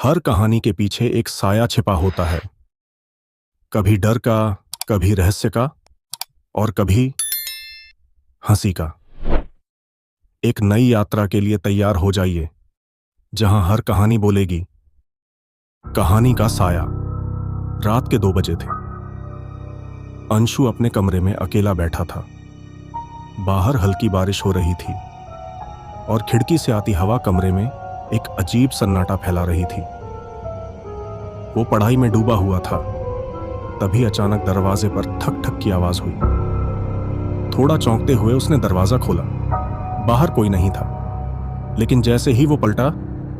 हर कहानी के पीछे एक साया छिपा होता है, कभी डर का, कभी रहस्य का और कभी हंसी का। एक नई यात्रा के लिए तैयार हो जाइए, जहां हर कहानी बोलेगी कहानी का साया। रात के 2 बजे थे। अंशु अपने कमरे में अकेला बैठा था। बाहर हल्की बारिश हो रही थी और खिड़की से आती हवा कमरे में एक अजीब सन्नाटा फैला रही थी। वो पढ़ाई में डूबा हुआ था। तभी अचानक दरवाजे पर ठक ठक की आवाज हुई। थोड़ा चौंकते हुए उसने दरवाजा खोला। बाहर कोई नहीं था, लेकिन जैसे ही वो पलटा,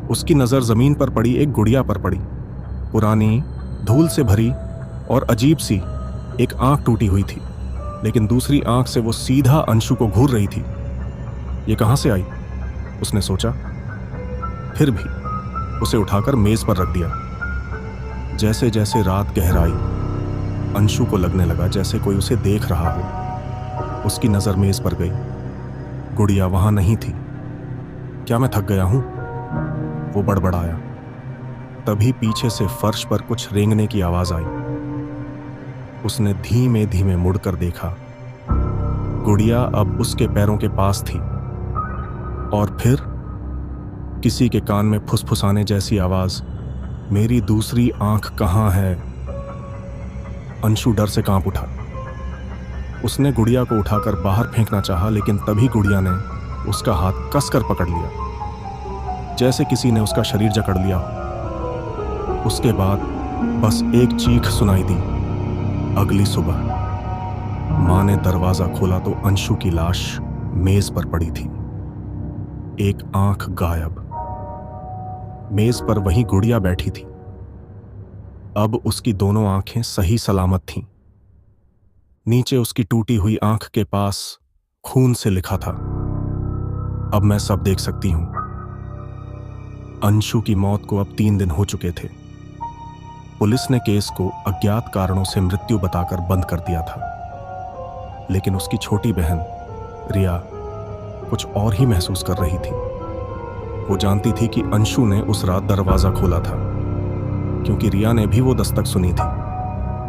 उसकी नजर जमीन पर पड़ी एक गुड़िया पर पड़ी। पुरानी, धूल से भरी और अजीब सी। एक आंख टूटी हुई थी, लेकिन दूसरी आंख से वो सीधा अंशु को घूर रही थी। ये कहां से आई, उसने सोचा। फिर भी उसे उठाकर मेज पर रख दिया। जैसे जैसे रात गहराई, अंशु को लगने लगा जैसे कोई उसे देख रहा हो। उसकी नजर मेज पर गई। गुड़िया वहां नहीं थी। क्या मैं थक गया हूं, वो बड़बड़ाया। तभी पीछे से फर्श पर कुछ रेंगने की आवाज आई। उसने धीमे धीमे मुड़कर देखा। गुड़िया अब उसके पैरों के पास थी। और फिर किसी के कान में फुसफुसाने जैसी आवाज, मेरी दूसरी आंख कहां है। अंशु डर से कांप उठा। उसने गुड़िया को उठाकर बाहर फेंकना चाहा, लेकिन तभी गुड़िया ने उसका हाथ कसकर पकड़ लिया, जैसे किसी ने उसका शरीर जकड़ लिया हो। उसके बाद बस एक चीख सुनाई दी। अगली सुबह मां ने दरवाजा खोला तो अंशु की लाश मेज पर पड़ी थी, एक आंख गायब। मेज पर वही गुड़िया बैठी थी। अब उसकी दोनों आंखें सही सलामत थीं। नीचे उसकी टूटी हुई आंख के पास खून से लिखा था, अब मैं सब देख सकती हूं। अंशु की मौत को अब 3 दिन हो चुके थे। पुलिस ने केस को अज्ञात कारणों से मृत्यु बताकर बंद कर दिया था, लेकिन उसकी छोटी बहन रिया कुछ और ही महसूस कर रही थी। वो जानती थी कि अंशु ने उस रात दरवाजा खोला था, क्योंकि रिया ने भी वो दस्तक सुनी थी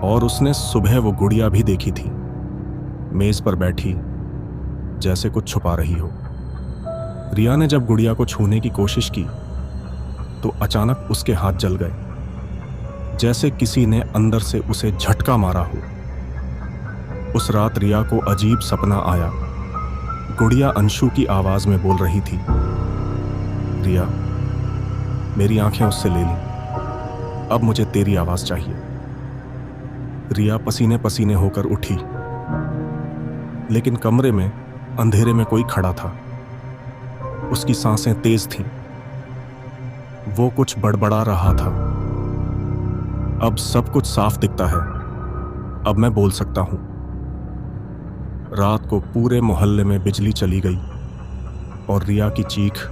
और उसने सुबह वो गुड़िया भी देखी थी, मेज पर बैठी, जैसे कुछ छुपा रही हो। रिया ने जब गुड़िया को छूने की कोशिश की तो अचानक उसके हाथ जल गए, जैसे किसी ने अंदर से उसे झटका मारा हो। उस रात रिया को अजीब सपना आया। गुड़िया अंशु की आवाज में बोल रही थी, रिया, मेरी आंखें उससे ले ली, अब मुझे तेरी आवाज चाहिए। रिया पसीने पसीने होकर उठी, लेकिन कमरे में अंधेरे में कोई खड़ा था। उसकी सांसें तेज थीं। वो कुछ बड़बड़ा रहा था। अब सब कुछ साफ दिखता है, अब मैं बोल सकता हूं। रात को पूरे मोहल्ले में बिजली चली गई और रिया की चीख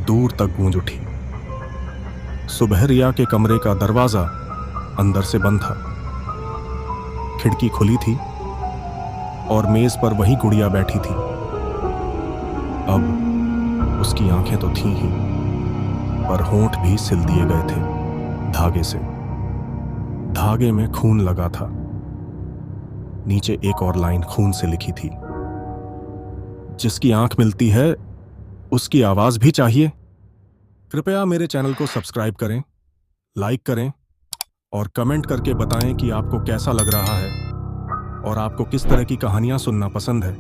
दूर तक गूंज उठी। सुबह रिया के कमरे का दरवाजा अंदर से बंद था। खिड़की खुली थी और मेज पर वही गुड़िया बैठी थी। अब उसकी आंखें तो थीं ही, पर होंठ भी सिल दिए गए थे धागे से। धागे में खून लगा था। नीचे एक और लाइन खून से लिखी थी, जिसकी आंख मिलती है उसकी आवाज भी चाहिए। कृपया मेरे चैनल को सब्सक्राइब करें, लाइक करें और कमेंट करके बताएं कि आपको कैसा लग रहा है और आपको किस तरह की कहानियां सुनना पसंद है।